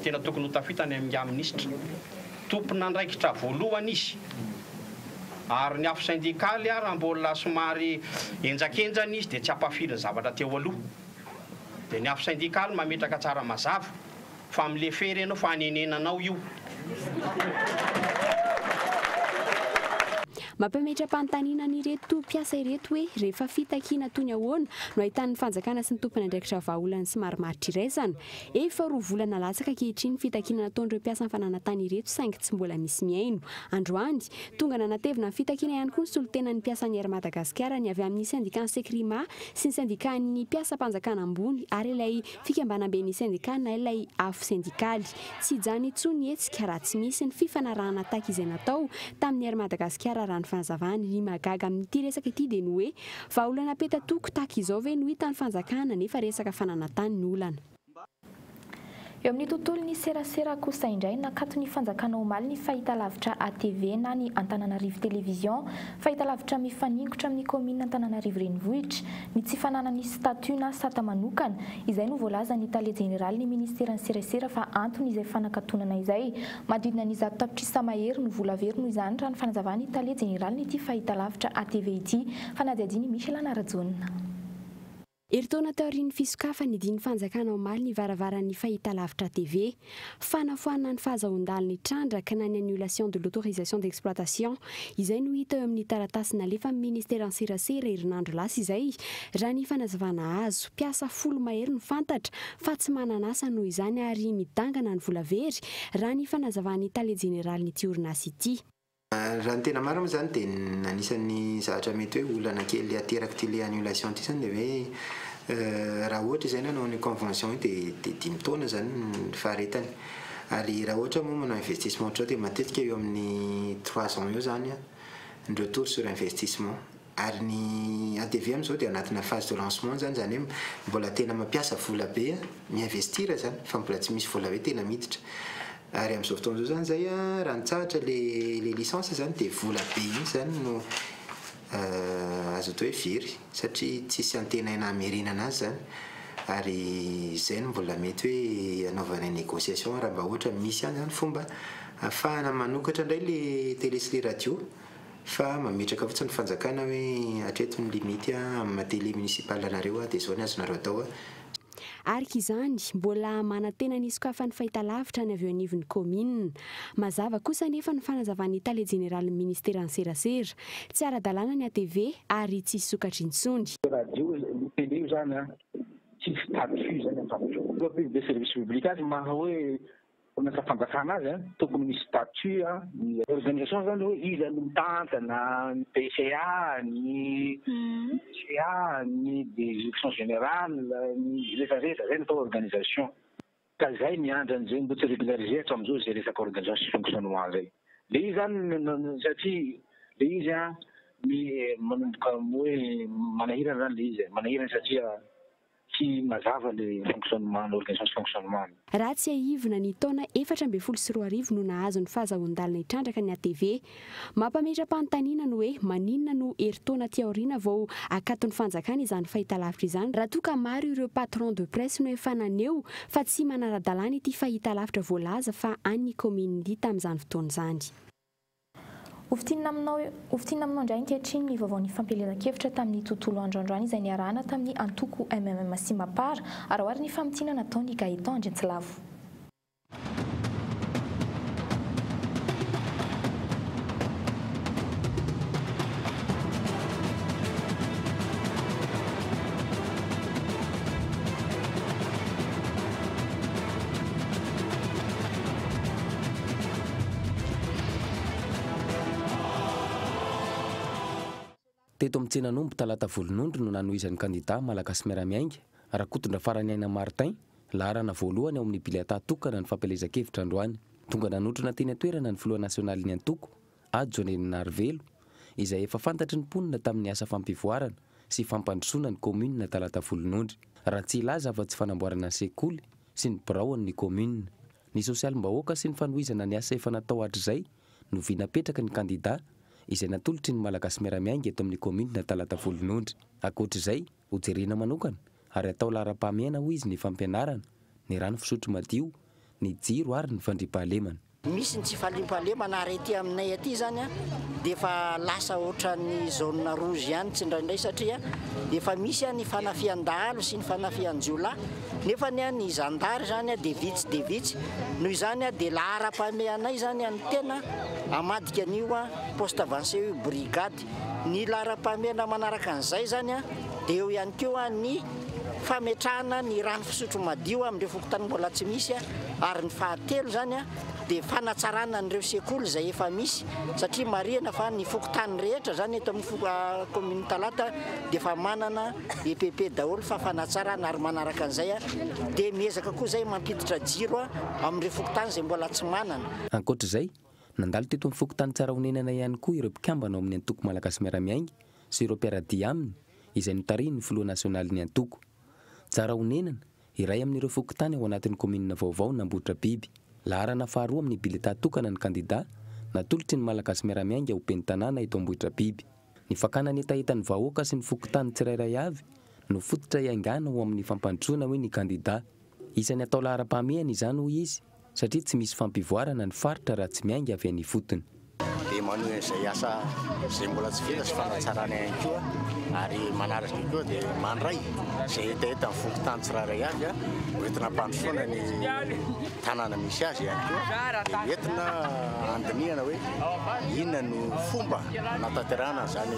tena tokony ho tafitany amin'ny ministra tompon'andraikitra voalohany izy ary ny afo syndikaly raha mbola somary enjakenjany izy dia tsy ampafiliny zavatra teo aloha dia ny afo syndikaly mametraka tsara mazava fa amin'le fery ianao fa hanenenanao io mampametra-panontaniana nyreto mpiasa ireto hoe rehefa fitakiana tony ahoana no ahitan'ny fanjakana sy ny tompony andraikitra vahaolany sy marimaritra iraizana efa 2 volana latsaka ankehitriny fitakiana nataon'ireo mpiasa ny fananantany ireto saingy tsy mbola misy miaino androany tonga nanatevina ny fitakiana ihany koa ny solotena ny mpiasa ny ery Madagasikara ny avy amin'ny syndicat Sekrima sy ny syndicat ny mpiasa mpanjakana ambony ary ilay fikambanam-be ny syndicat na ilay afo syndikaly tsy hijany intsony hetsika raha tsy misy ny fifanarahana tahaka izay natao tamin'ny ery Madagasikara raha ny fanazavany ny magaga amin'ity resaka ity dia ny hoe vahaolana petatoko tahaka izao ve no hita ny fanjakana nefa resaka fananantany ny olana eo amin'ny tontolo ny serasera kosa indray nakato ny fanjakana omaly ny fahitalavitra ATV na ny Antananarivo Télévision fahitalavitra mifaningotra amin'ny commune Antananarivo Renivohitra ny tsy fananany statut na sata manokana izay no voalaza ny Tale Général ny ministera ny serasera fa antony izay fanakatonana izay madidina ny zato tapitrisa mahery no vola very no izany raha ny fanazavany Tale Général ny ity fahitalavitra ATV ity fanadiadiany Michel Anarajona Eritaona tao aorian'ny fisokafany idiny fanjakana omaly ny varavaran'ny fahitalavitra TV fanafoana ny fahazahoan-daliny trandraka na ny annulation de l'autorisation d'exploitation izay no hita eo amin'ny taratasy nalefa amin'ny ministera ny serasera herinandro lasa izay raha ny fanazavana azo mpiasa 10 mahery no fantatra fa tsy mananasa noho izany ary midangana ny vola very raha ny fanazavany Tale Général ny orinasa ity raha ny tena marina moa zany dia anisan'ny zavatra mety hoe olana kely ateraky ty le annulation ty zany dia hoe raha ohatra izay nanao ny convention dia 5 taona zany ny faharetany ary raha ohatra moa manao investissement ohatrao dia matetika eo amin'ny 300 eo zany ny retour sur investissement ary ny ATV amin'izao dia anatina phase de lancement zany zany hoe mbola tena mampiasa vola be miinvestira zany fa mbola tsy misy vola hoe tena miditra ary amin'izao fotoana zao zany zay raha nitsahatra le licence zany dia vola be iny zany no azo atao hoe very satria tsisy antenaina amerina azy zany ary zay no mbola mety hoe anaovana négociation raha mba ohatra misy any zany fomba ahafahana manokatra indray le télé sy le radio fa mametraka fotsiny fanjakana hoe hatreto ny limite amin'ny matélé municipal anareo dia zao ny azonareo atao arika izany mbola manantena ny sokafany fahitalavitra ny avy eo anivon'ny commune mazava kosa nefa ny fanazavany Tale Général ny ministera ny serasera tsy ara-dalàna ny ATV ary tsy sokatra intsony radio télé io zany tsy statut zany amin'ny de service public azy maha hoe nasa fanjakana azy tokony misy statut ny organisation zany hoe izy ny mitantana ny PCA ny CA ny direction générale ny rehetrarehetra zay natao organisation ka zay miandra an'izay mbo tsy régularisé hatao amin'izao zay resaka organisation sy fonctionnement zay le izy zany satria le izy manomboka hoe manahirana zany le izy manahirana satria tsy mazava le fonctionnement l'organisation sy fonctionnement raha tsy aivina ny taona 14 no nahazo ny fahazahoan-dalina hitrandraka ny ATV mampametra-panontaniana no hoe maninona no eritaona ty aoriana vao akaton'ny fanjakana izany fahitalavitra izany raha toa ka maro ireo patron de presse no efa naneo fa tsy manara-dalàna ity fahitalavitra voalaza fa an'ny commune ity tamin'izany fotoana izany Ofitina aminao indray ankehitriny ny vaovaon'ny fampielezan-kevitra tamin'ny tontolo androandroany izay niarahana tamin'ny antoko MMM Simapara arahoary ny famitihana nataon'ny Gaëtan Andrentsylavo. teto amin'ny tsenanombo talata volonondry no nanohizan'ny kandida malagasy miaramiainga Rakotondra farany aina Martin laharana voalohany ao amin'ny biletatokana ny fampelezan-kevitra androany tonga nanotrona teny atoerana ny filoha nasionaly ny antoko Adjoné Narvelo izay efa fantatry ny mponina tamin'ny asa fampivoarana sy fampandrosoana ny commune talata volonondry raha tsy ilaza afa-tsy fanamboarana ny sekoly sy ny biraon'ny commune ny sosialim-bahoaka sy ny fanohizana ny asa efa natao hatr'izay no vinapetraka ny kandida izay natolotry ny malagasy miaramiainga eto amin'ny commune talata volonondry ankoatr'izay hojerena manokana ary atao lara-pahamiana hoy izy ny fampianarana ny rano fisotro madio ny jiro ary ny fandriampahalemana misy ny tsy fandriampahalemana ary ety aminay aty zany dia efa lasa ohatran'ny zone rouge ihany tsy indraindray satria efa misy ny fanafian-dahalo sy ny fanafian-jiolahy nefa ny zandary zany dia vitsy noho izany dia lara-pahameanay zany ny tena amadika an'io poste avancé io brigady ny lara-pahamena manaraka an'izay zany dia eo ihany koa ny fametrahana ny rano fisotro madio amin'ireo fokontany mbola tsy misy ary ny fahatelo zany dia fanatsarana an'ireo sekoly izay efa misy satria marihana fa ny fokontany rehetra zany eto amin'ny commune talata dia efa manana EPP daholo fa fanatsarana ary manaraka an'izay dia miezaka koa izay mampiditra jiro amin'ireo fokontany izay mbola tsy manana ankoatr'izay nandalo teto amin'ny fokontany tsara honenana ihany koa ireo mpikambana ao amin'ny antoko malagasy miaramiainga sy ireo mpiaradia aminy izay notariny ny filoha nasionaly ny antoko tsara honenana iray amin'ireo fokontany ao anatin'ny commune vaovao namboatra biby laharana faharoa amin'ny biletatokana ny kandida natolotry ny malagasy miaramiainga ho peny tanàna eto ambohitra biby ny fakana ny etaetan'ny vahoaka sy ny fokontany tsirairay avy no fototra iaingana ho amin'ny fampandrosoana hoe ny kandida isany atao lara-pahamehana izany hoy izy satria tsy misy fampivoarana ny faritra raha tsy miainga avy any fotony dia manohy izay asa izay mbola tsy vita sy fanatsarana ihany koa ary manaraka koa dia mandray izay etaeta ny fokontany tsirairay avy hoentina ampandrosoana ny tanàna misy azy ihany koa dia entina andinihana hoe inona no fomba nataterana zany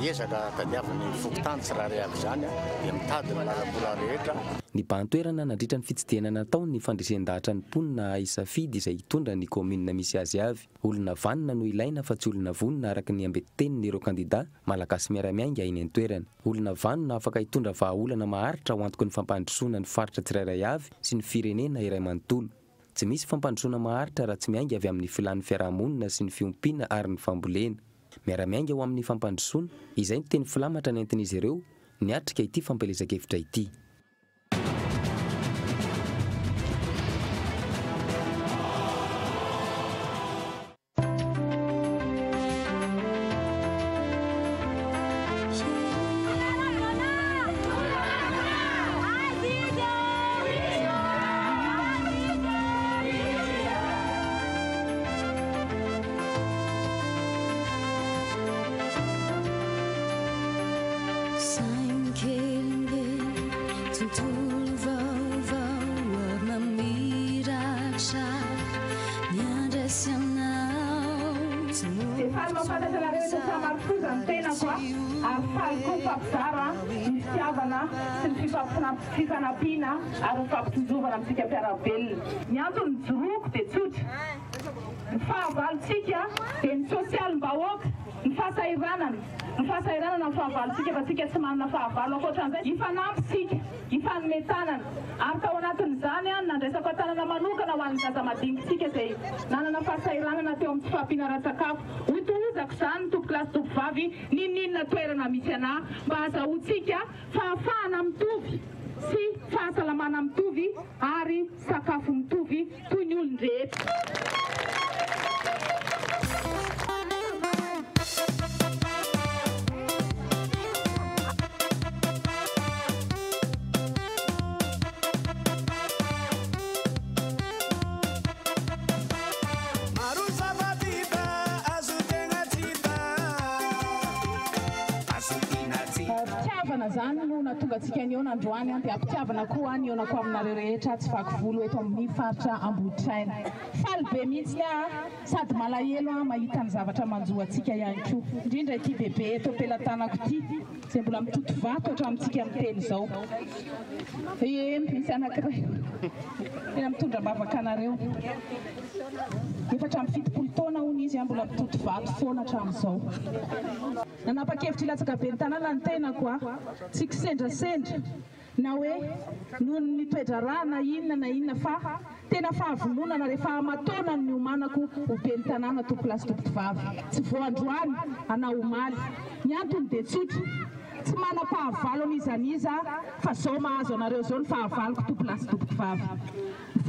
ezaka tadiavan'ny fokontany tsirairay avy zany dia mitady ny lalabola rehetra ny bantoerana nandritra ny fitsidiana nataony ny fandresen-dahatra ny mponina isafidy izay hitondra ny commune misy azy avy olona vanina no ilaina fa tsy olona vonina araka ny ambetiteniny ireo kandida malagasy miaramiainga iny an-toerana olona vanina afaka hitondra vahaolana maharitra ho antoko ny fampandrosoana ny faritra tsirairay avy sy ny firenena iray manontolo tsy misy fampandrosoana maharitra raha tsy miainga avy amin'ny filan'ny fiarahamonina sy ny fiompiana ary ny fambolena miaramiainga ho amin'ny fampandrosoana izay ny teny filamatra ny entin'izy ireo niatrika ity fampelezan-kevitra ity fifanampiana ary mifampitonjovana amintsika mpiara-belona ny antony joroko dia tsotra ny fahavalontsika dia ny sosialim-bahoaka ny fahasahiranana ny fahavalontsika fa tsika tsy manana fahavalo ankoatran'izay ifanampysika ifanometanana ary tao anatin'izany nandraisako tanana manokana ho an'ny zaza madinitsika izay nanana fahasahiranana teo amin'ny tsy fahampiana-ra-tsakafo hotohozako izany ny tompo-kilasy tovovavy ninninona toerana misy anahy mba hazahoantsika fahafahana mitovy sy fahasalamana mitovy ary sakafo mitovy toy ny olon-drehetra zany no natonga antsika ny eo nandroany dia ampitiavana koa ny eonako aminareo rehetra tsy vaky volo eto amin'ny faritra Ambohitraina faly be mihitsy sady malahelo mahita ny zavatra manjoa antsika ihany koa indrindra ity bebe eto ampelantanako ity izay mbola mitoto vato hatramintsika mitelo izao misy anankiray tena mitondra bavaka anareo efatra amin'ny 70 taona hono izy mbola mbola mitotovato foana hatramin'izao. Nanapa-kevitra ilatsaka be ny tanàna ny tenako a tsy kisendrasendra na hoe noho ny toedra rà na inona fa tena fahavononana rehefa amatona ny omanako ho be ny tanàna tompolasy tompotovavy tsy voandroany anao omaly. Ny antony dia tsotra, tsy manam-pahavalo an'izaniza fa zao mahazo anareo zao ny fahavaloko tompolasy tompotovavy. Ny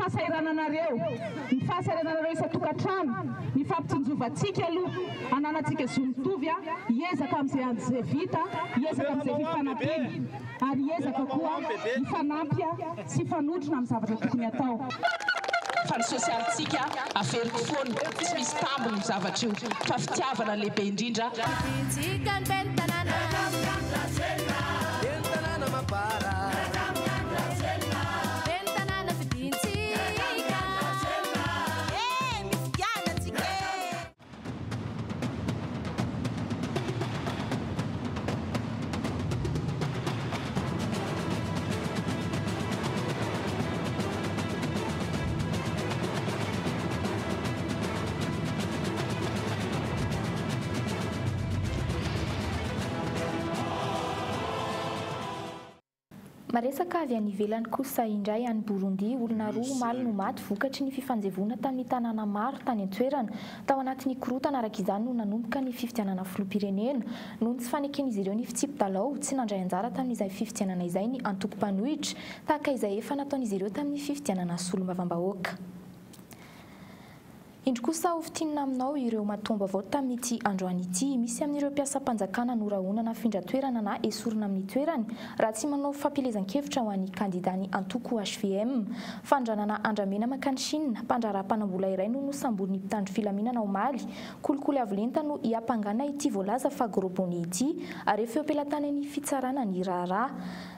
fahasairananareo isa-tokantrano, ny fampitsinjovantsika aloha ananatsika zo mitovy a hiezaka amin'izay an'izay vita, hiezaka amin'izay fifanampiana ary hiezaka koa hifanampy sy fanotrona amin'ny zavatra tokony atao. Fa ny sosialitsika averiko foana, tsy misy tambony ny zavatra io fa fitiavana lehibe indrindra. Maresaka avy any ivelany kosa indray any Burundi, olona roa omaly no maty vokatry ny fifanjevona tamin'ny tanàna maro tany an-toerana. Tao anatin'ny korotana araka izany no nanomboka ny fifidianana filoham-pirenena. Noho ny tsy faneken'izy ireo ny fitsipy-dalao, tsy nandray anjara tamin'izay fifidianana izay ny antoko-mpanohitra, tahaka izay efa nataon'izy ireo tamin'ny fifidianana solombavam-bahoaka. Indro kosa hofitinina aminao ireo matomba avao tamin'ity androany ity, misy amin'ireo mpiasam-panjakana norahonana findra-toerana na esorina amin'ny toerany raha tsy manao fampilezan-kevitra ho an'ny kandidany antoko HVM. Fandranana andramena makany Chine, mpandraharapanam-bola iray no nosamborin'ny mpitandro filaminana omaly. Kolikoly avolenta no hiampangana ity voalaza fa gorobony ity ary efa eo ampelantanany ny fitsarana ny raharaha.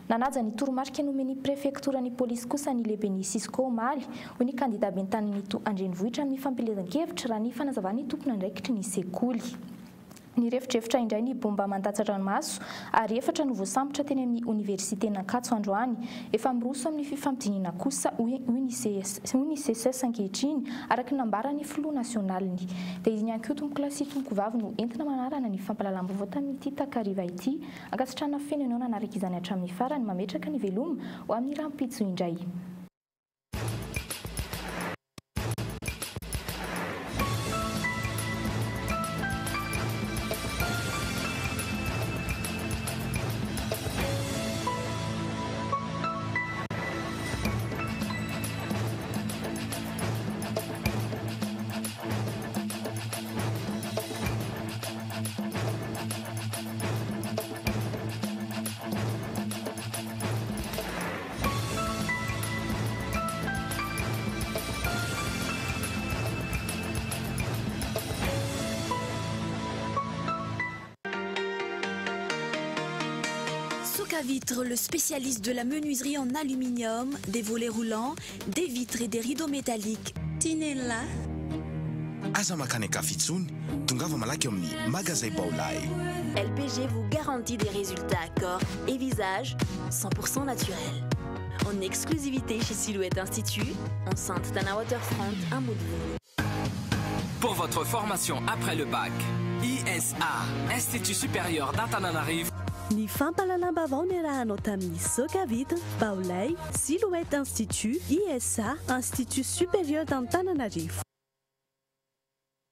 Nanaja ny toromarika nomen'ny prefektoran'ny polisy kosa ny lehiben'ny Cisco omaly ho ny kandida bentaniny to andrenivohitra amin'ny fampilezan-kevitra raha ny fanazavany tompona andraikitry ny sekoly. Nirefitrefitra indray ny bomba mandatsa-dranomaso ary efatra no voasambotra teny amin'ny oniversité n'Ankatso androany. Efa miroso amin'ny fifampidinina kosa UNICES ankehitriny araka nambarany filoha nasionaliny. Dia izy ihany koa tompo-kilasy tompo vavy no entina manarana ny fampalalam-baovao tamin'ity takariva ity. Ankasitrana fenenona anaraka izany hatramin'ny farany mametraka ny veloma ho amin'ny rahampitso indray. Vitre, le spécialiste de la menuiserie en aluminium, des volets roulants, des vitres et des rideaux métalliques. Tinella. Aza makany akafitsony, tongava malaky amin'ny magasin Baolay. LPG vous garantit des résultats à corps et visage 100% naturels. En exclusivité chez Silhouette Institut, enceinte Tana Waterfront, un module. Pour votre formation après le bac, ISA, Institut supérieur d'Antananarivo. Ny fampalalambavao ny rahanao tamin'ny Soka Vitre, Baolay, Silhouette Institut, ISA, Institut supérieur d'Antananarivo.